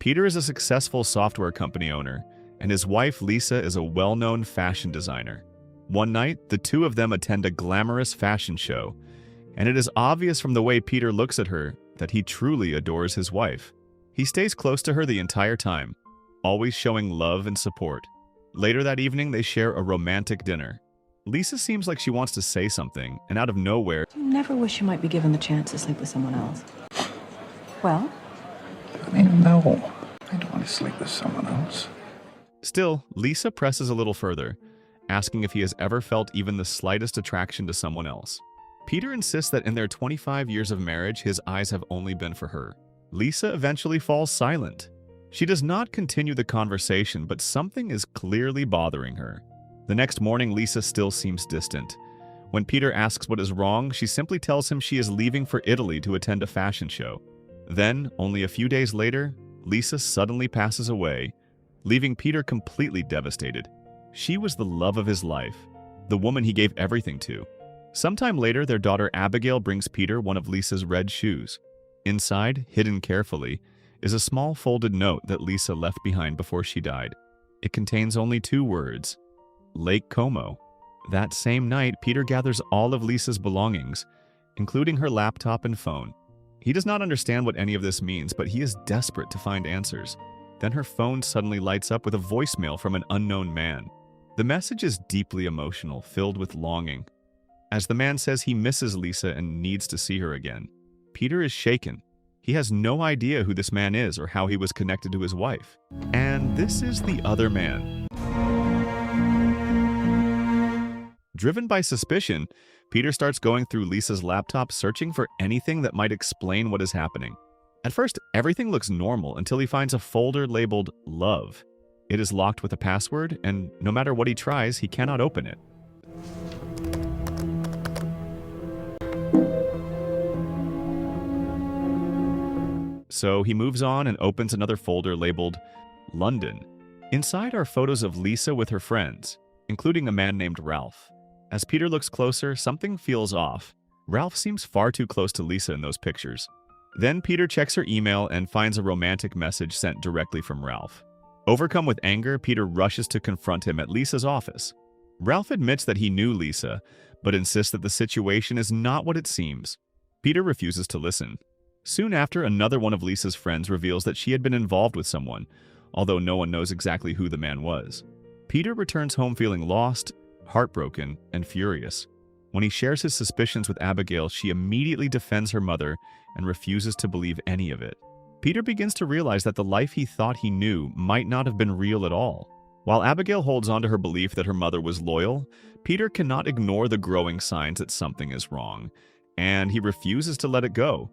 Peter is a successful software company owner, and his wife Lisa is a well-known fashion designer. One night, the two of them attend a glamorous fashion show, and it is obvious from the way Peter looks at her that he truly adores his wife. He stays close to her the entire time, always showing love and support. Later that evening, they share a romantic dinner. Lisa seems like she wants to say something, and out of nowhere, You never wish you might be given the chance to sleep with someone else. Well? No, I don't want to sleep with someone else. Still, Lisa presses a little further, asking if he has ever felt even the slightest attraction to someone else. Peter insists that in their 25 years of marriage, his eyes have only been for her. Lisa eventually falls silent. She does not continue the conversation, but something is clearly bothering her. The next morning, Lisa still seems distant. When Peter asks what is wrong, she simply tells him she is leaving for Italy to attend a fashion show. Then, only a few days later, Lisa suddenly passes away, leaving Peter completely devastated. She was the love of his life, the woman he gave everything to. Sometime later, their daughter Abigail brings Peter one of Lisa's red shoes. Inside, hidden carefully, is a small folded note that Lisa left behind before she died. It contains only 2 words: Lake Como. That same night, Peter gathers all of Lisa's belongings, including her laptop and phone. He does not understand what any of this means, but he is desperate to find answers. Then her phone suddenly lights up with a voicemail from an unknown man. The message is deeply emotional, filled with longing. As the man says he misses Lisa and needs to see her again, Peter is shaken. He has no idea who this man is or how he was connected to his wife. And this is the other man. Driven by suspicion, Peter starts going through Lisa's laptop searching for anything that might explain what is happening. At first, everything looks normal until he finds a folder labeled Love. It is locked with a password, and no matter what he tries, he cannot open it. So he moves on and opens another folder labeled London. Inside are photos of Lisa with her friends, including a man named Ralph. As Peter looks closer, something feels off. Ralph seems far too close to Lisa in those pictures. Then Peter checks her email and finds a romantic message sent directly from Ralph. Overcome with anger, Peter rushes to confront him at Lisa's office. Ralph admits that he knew Lisa, but insists that the situation is not what it seems. Peter refuses to listen. Soon after, another one of Lisa's friends reveals that she had been involved with someone, although no one knows exactly who the man was. Peter returns home feeling lost, heartbroken, and furious. When he shares his suspicions with Abigail, she immediately defends her mother and refuses to believe any of it. Peter begins to realize that the life he thought he knew might not have been real at all. While Abigail holds on to her belief that her mother was loyal, Peter cannot ignore the growing signs that something is wrong, and he refuses to let it go.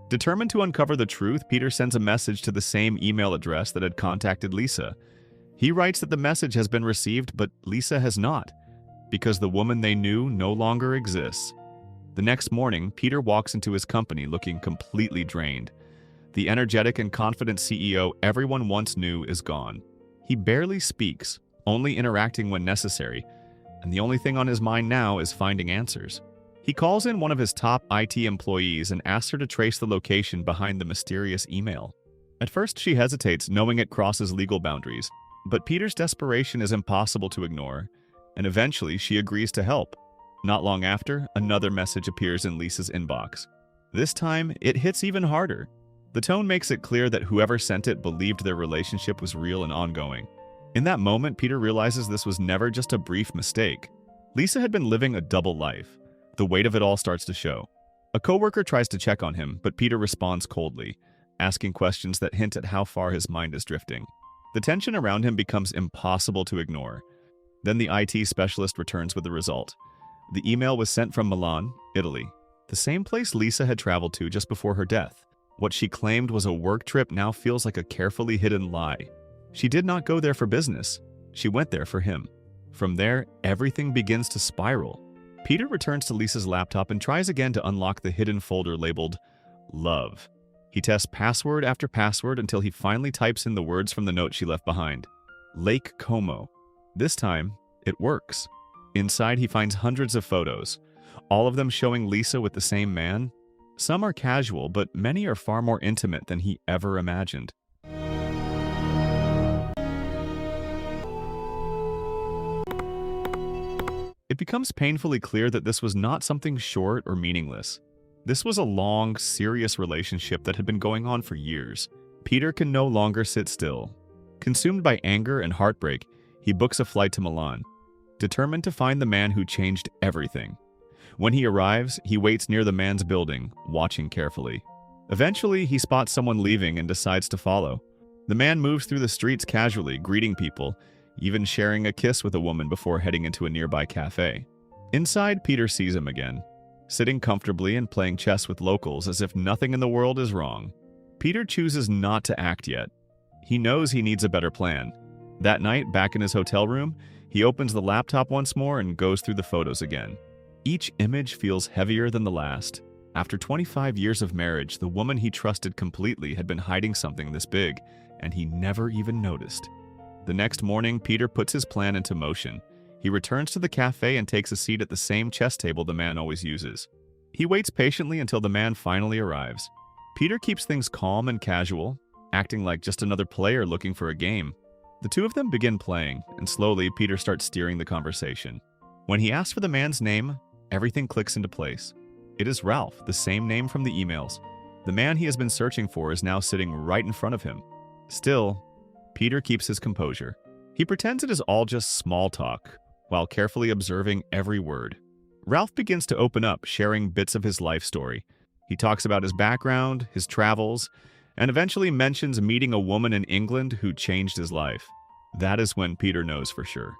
Determined to uncover the truth, Peter sends a message to the same email address that had contacted Lisa. He writes that the message has been received, but Lisa has not, because the woman they knew no longer exists. The next morning, Peter walks into his company looking completely drained. The energetic and confident CEO everyone once knew is gone. He barely speaks, only interacting when necessary, and the only thing on his mind now is finding answers. He calls in one of his top IT employees and asks her to trace the location behind the mysterious email. At first, she hesitates, knowing it crosses legal boundaries, but Peter's desperation is impossible to ignore, and eventually she agrees to help. Not long after, another message appears in Lisa's inbox. This time, it hits even harder. The tone makes it clear that whoever sent it believed their relationship was real and ongoing. In that moment, Peter realizes this was never just a brief mistake. Lisa had been living a double life. The weight of it all starts to show. A coworker tries to check on him, but Peter responds coldly, asking questions that hint at how far his mind is drifting. The tension around him becomes impossible to ignore. Then the IT specialist returns with the result. The email was sent from Milan, Italy, the same place Lisa had traveled to just before her death. What she claimed was a work trip now feels like a carefully hidden lie. She did not go there for business. She went there for him. From there, everything begins to spiral. Peter returns to Lisa's laptop and tries again to unlock the hidden folder labeled Love. He tests password after password until he finally types in the words from the note she left behind. Lake Como. This time, it works. Inside, he finds hundreds of photos, all of them showing Lisa with the same man. Some are casual, but many are far more intimate than he ever imagined. becomes painfully clear that this was not something short or meaningless. This was a long, serious relationship that had been going on for years. Peter can no longer sit still. Consumed by anger and heartbreak, he books a flight to Milan, determined to find the man who changed everything. When he arrives, he waits near the man's building, watching carefully. Eventually, he spots someone leaving and decides to follow. The man moves through the streets casually, greeting people, even sharing a kiss with a woman before heading into a nearby cafe. Inside, Peter sees him again, sitting comfortably and playing chess with locals as if nothing in the world is wrong. Peter chooses not to act yet. He knows he needs a better plan. That night, back in his hotel room, he opens the laptop once more and goes through the photos again. Each image feels heavier than the last. After 25 years of marriage, the woman he trusted completely had been hiding something this big, and he never even noticed. The next morning, Peter puts his plan into motion. He returns to the cafe and takes a seat at the same chess table the man always uses. He waits patiently until the man finally arrives. Peter keeps things calm and casual, acting like just another player looking for a game. The two of them begin playing, and slowly Peter starts steering the conversation. When he asks for the man's name, everything clicks into place. It is Ralph, the same name from the emails. The man he has been searching for is now sitting right in front of him. Still, Peter keeps his composure. He pretends it is all just small talk, while carefully observing every word. Ralph begins to open up, sharing bits of his life story. He talks about his background, his travels, and eventually mentions meeting a woman in England who changed his life. That is when Peter knows for sure.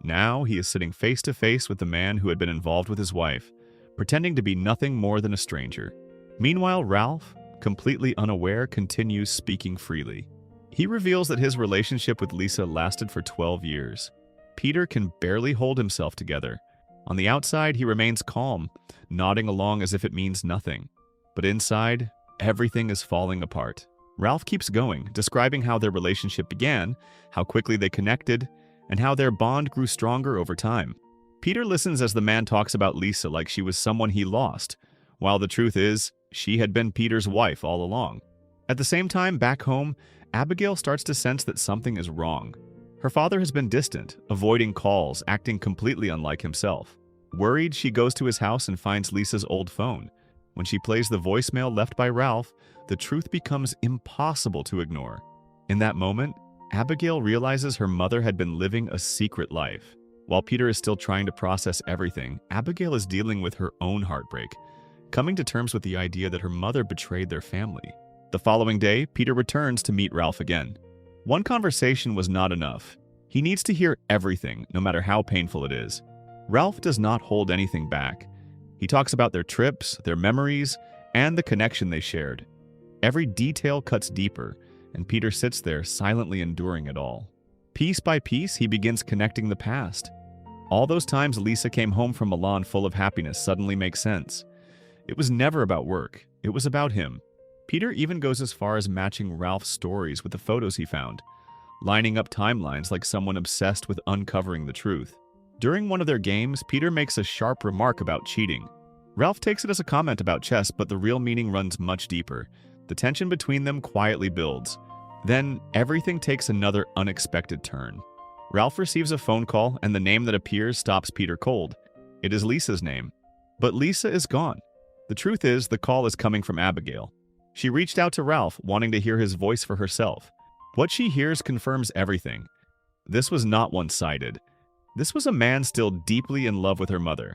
Now he is sitting face to face with the man who had been involved with his wife, pretending to be nothing more than a stranger. Meanwhile, Ralph, completely unaware, continues speaking freely. He reveals that his relationship with Lisa lasted for 12 years. Peter can barely hold himself together. On the outside, he remains calm, nodding along as if it means nothing. But inside, everything is falling apart. Ralph keeps going, describing how their relationship began, how quickly they connected, and how their bond grew stronger over time. Peter listens as the man talks about Lisa like she was someone he lost, while the truth is, she had been Peter's wife all along. At the same time, back home, Abigail starts to sense that something is wrong. Her father has been distant, avoiding calls, acting completely unlike himself. Worried, she goes to his house and finds Lisa's old phone. When she plays the voicemail left by Ralph, the truth becomes impossible to ignore. In that moment, Abigail realizes her mother had been living a secret life. While Peter is still trying to process everything, Abigail is dealing with her own heartbreak, coming to terms with the idea that her mother betrayed their family. The following day, Peter returns to meet Ralph again. One conversation was not enough. He needs to hear everything, no matter how painful it is. Ralph does not hold anything back. He talks about their trips, their memories, and the connection they shared. Every detail cuts deeper, and Peter sits there silently enduring it all. Piece by piece, he begins connecting the past. All those times Lisa came home from Milan full of happiness suddenly make sense. It was never about work. It was about him. Peter even goes as far as matching Ralph's stories with the photos he found, lining up timelines like someone obsessed with uncovering the truth. During one of their games, Peter makes a sharp remark about cheating. Ralph takes it as a comment about chess, but the real meaning runs much deeper. The tension between them quietly builds. Then, everything takes another unexpected turn. Ralph receives a phone call, and the name that appears stops Peter cold. It is Lisa's name. But Lisa is gone. The truth is, the call is coming from Abigail. She reached out to Ralph, wanting to hear his voice for herself. What she hears confirms everything. This was not one-sided. This was a man still deeply in love with her mother.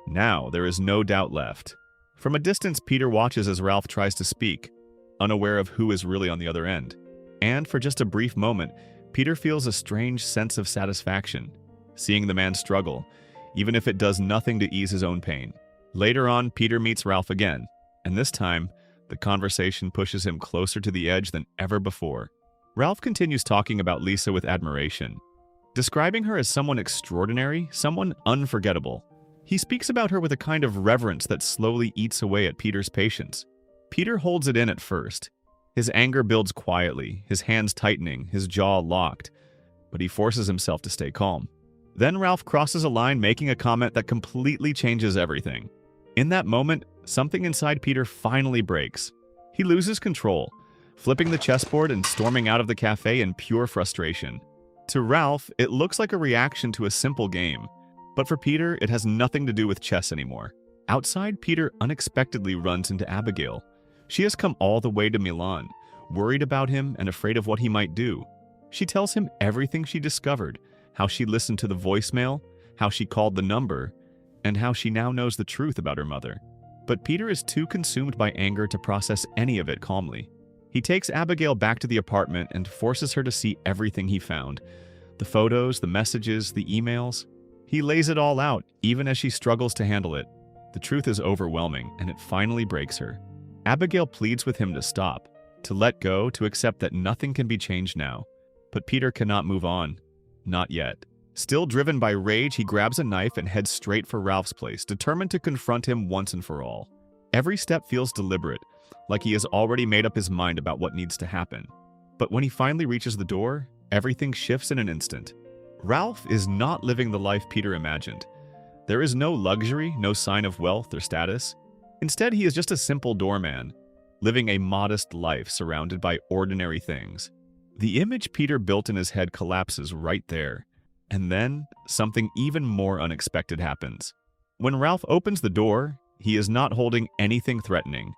Now, there is no doubt left. From a distance, Peter watches as Ralph tries to speak, unaware of who is really on the other end. And for just a brief moment, Peter feels a strange sense of satisfaction, seeing the man struggle, even if it does nothing to ease his own pain. Later on, Peter meets Ralph again, and this time, the conversation pushes him closer to the edge than ever before. Ralph continues talking about Lisa with admiration, describing her as someone extraordinary, someone unforgettable. He speaks about her with a kind of reverence that slowly eats away at Peter's patience. Peter holds it in at first. His anger builds quietly, his hands tightening, his jaw locked, but he forces himself to stay calm. Then Ralph crosses a line, making a comment that completely changes everything. In that moment, something inside Peter finally breaks. He loses control, flipping the chessboard and storming out of the cafe in pure frustration. To Ralph, it looks like a reaction to a simple game, But for Peter, it has nothing to do with chess anymore. Outside, Peter unexpectedly runs into Abigail. She has come all the way to Milan, worried about him and afraid of what he might do. She tells him everything she discovered, how she listened to the voicemail, how she called the number, and how she now knows the truth about her mother. But Peter is too consumed by anger to process any of it calmly. He takes Abigail back to the apartment and forces her to see everything he found. The photos, the messages, the emails. He lays it all out, even as she struggles to handle it. The truth is overwhelming, and it finally breaks her. Abigail pleads with him to stop, to let go, to accept that nothing can be changed now. But Peter cannot move on. Not yet. Still driven by rage, he grabs a knife and heads straight for Ralph's place, determined to confront him once and for all. Every step feels deliberate, like he has already made up his mind about what needs to happen. But when he finally reaches the door, everything shifts in an instant. Ralph is not living the life Peter imagined. There is no luxury, no sign of wealth or status. Instead, he is just a simple doorman, living a modest life surrounded by ordinary things. The image Peter built in his head collapses right there. And then, something even more unexpected happens. When Ralph opens the door, he is not holding anything threatening.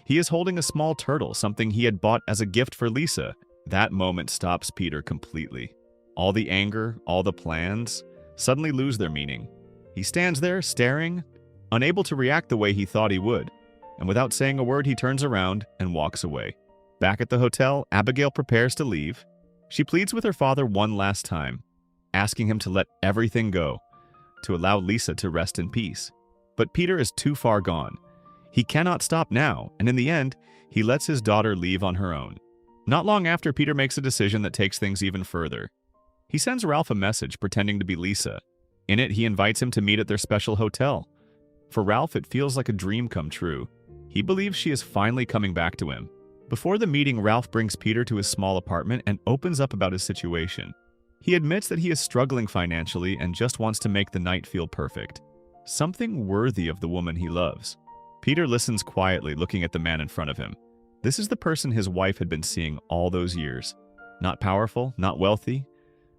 He is holding a small turtle, something he had bought as a gift for Lisa. That moment stops Peter completely. All the anger, all the plans, suddenly lose their meaning. He stands there, staring, unable to react the way he thought he would. And without saying a word, he turns around and walks away. Back at the hotel, Abigail prepares to leave. She pleads with her father one last time, asking him to let everything go, to allow Lisa to rest in peace. But Peter is too far gone. He cannot stop now, and in the end, he lets his daughter leave on her own. Not long after, Peter makes a decision that takes things even further. He sends Ralph a message pretending to be Lisa. In it, he invites him to meet at their special hotel. For Ralph, it feels like a dream come true. He believes she is finally coming back to him. Before the meeting, Ralph brings Peter to his small apartment and opens up about his situation. He admits that he is struggling financially and just wants to make the night feel perfect. Something worthy of the woman he loves. Peter listens quietly, looking at the man in front of him. This is the person his wife had been seeing all those years. Not powerful, not wealthy,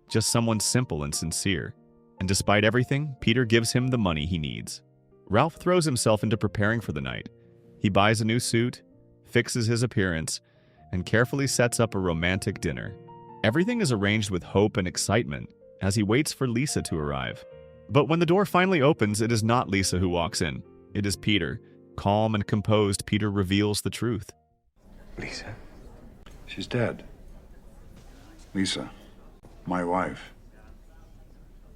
just someone simple and sincere. And despite everything, Peter gives him the money he needs. Ralph throws himself into preparing for the night. He buys a new suit, fixes his appearance, and carefully sets up a romantic dinner. Everything is arranged with hope and excitement as he waits for Lisa to arrive. But when the door finally opens, it is not Lisa who walks in. It is Peter. Calm and composed, Peter reveals the truth. Lisa? She's dead. Lisa, my wife,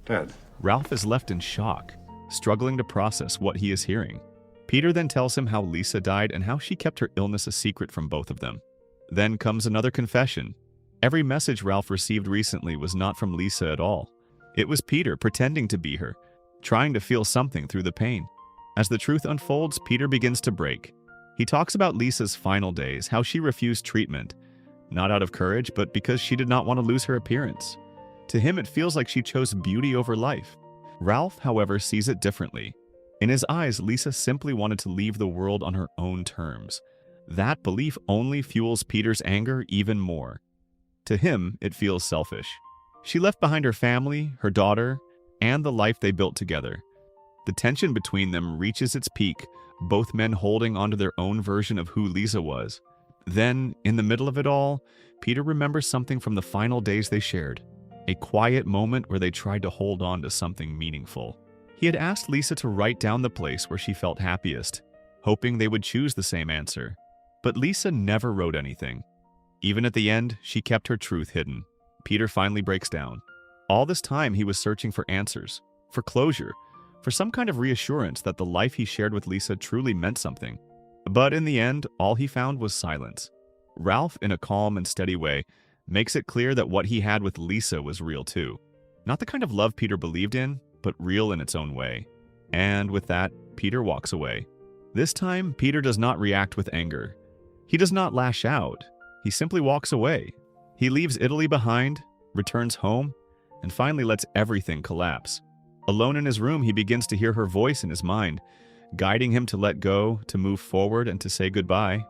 dead. Ralph is left in shock, struggling to process what he is hearing. Peter then tells him how Lisa died and how she kept her illness a secret from both of them. Then comes another confession. Every message Ralph received recently was not from Lisa at all. It was Peter pretending to be her, trying to feel something through the pain. As the truth unfolds, Peter begins to break. He talks about Lisa's final days, how she refused treatment, not out of courage, but because she did not want to lose her appearance. To him, it feels like she chose beauty over life. Ralph, however, sees it differently. In his eyes, Lisa simply wanted to leave the world on her own terms. That belief only fuels Peter's anger even more. To him, it feels selfish. She left behind her family, her daughter, and the life they built together. The tension between them reaches its peak, both men holding onto their own version of who Lisa was. Then, in the middle of it all, Peter remembers something from the final days they shared. A quiet moment where they tried to hold on to something meaningful. He had asked Lisa to write down the place where she felt happiest, hoping they would choose the same answer. But Lisa never wrote anything. Even at the end, she kept her truth hidden. Peter finally breaks down. All this time, he was searching for answers, for closure, for some kind of reassurance that the life he shared with Lisa truly meant something. But in the end, all he found was silence. Ralph, in a calm and steady way, makes it clear that what he had with Lisa was real too. Not the kind of love Peter believed in, but real in its own way. And with that, Peter walks away. This time, Peter does not react with anger. He does not lash out. He simply walks away. He leaves Italy behind, returns home, and finally lets everything collapse. Alone in his room, he begins to hear her voice in his mind, guiding him to let go, to move forward, and to say goodbye.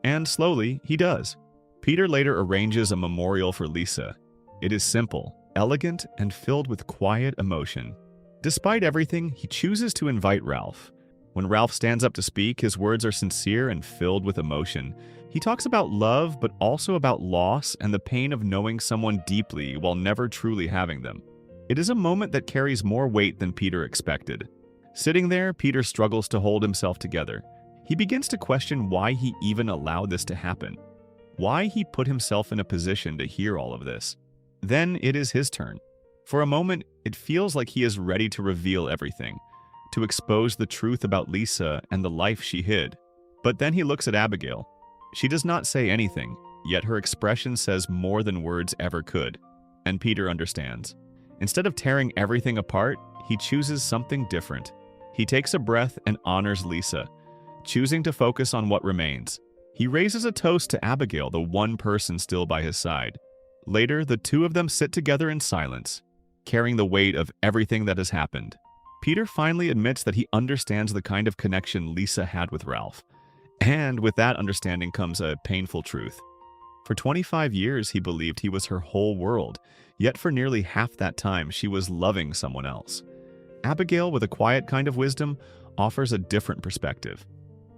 And slowly, he does. Peter later arranges a memorial for Lisa. It is simple, elegant, and filled with quiet emotion. Despite everything, he chooses to invite Ralph. When Ralph stands up to speak, his words are sincere and filled with emotion. He talks about love, but also about loss and the pain of knowing someone deeply while never truly having them. It is a moment that carries more weight than Peter expected. Sitting there, Peter struggles to hold himself together. He begins to question why he even allowed this to happen, why he put himself in a position to hear all of this. Then it is his turn. For a moment, it feels like he is ready to reveal everything, to expose the truth about Lisa and the life she hid. But then he looks at Abigail. She does not say anything, yet her expression says more than words ever could. And Peter understands. Instead of tearing everything apart, he chooses something different. He takes a breath and honors Lisa, choosing to focus on what remains. He raises a toast to Abigail, the one person still by his side. Later, the two of them sit together in silence, carrying the weight of everything that has happened. Peter finally admits that he understands the kind of connection Lisa had with Ralph. And with that understanding comes a painful truth. For 25 years, he believed he was her whole world, yet for nearly half that time, she was loving someone else. Abigail, with a quiet kind of wisdom, offers a different perspective.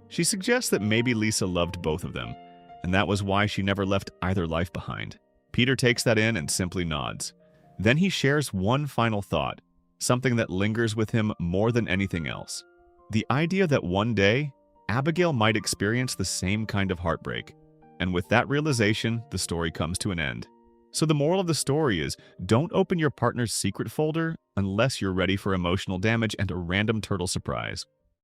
She suggests that maybe Lisa loved both of them, and that was why she never left either life behind. Peter takes that in and simply nods. Then he shares one final thought, something that lingers with him more than anything else. The idea that one day, Abigail might experience the same kind of heartbreak. And with that realization, the story comes to an end. So the moral of the story is, don't open your partner's secret folder unless you're ready for emotional damage and a random turtle surprise.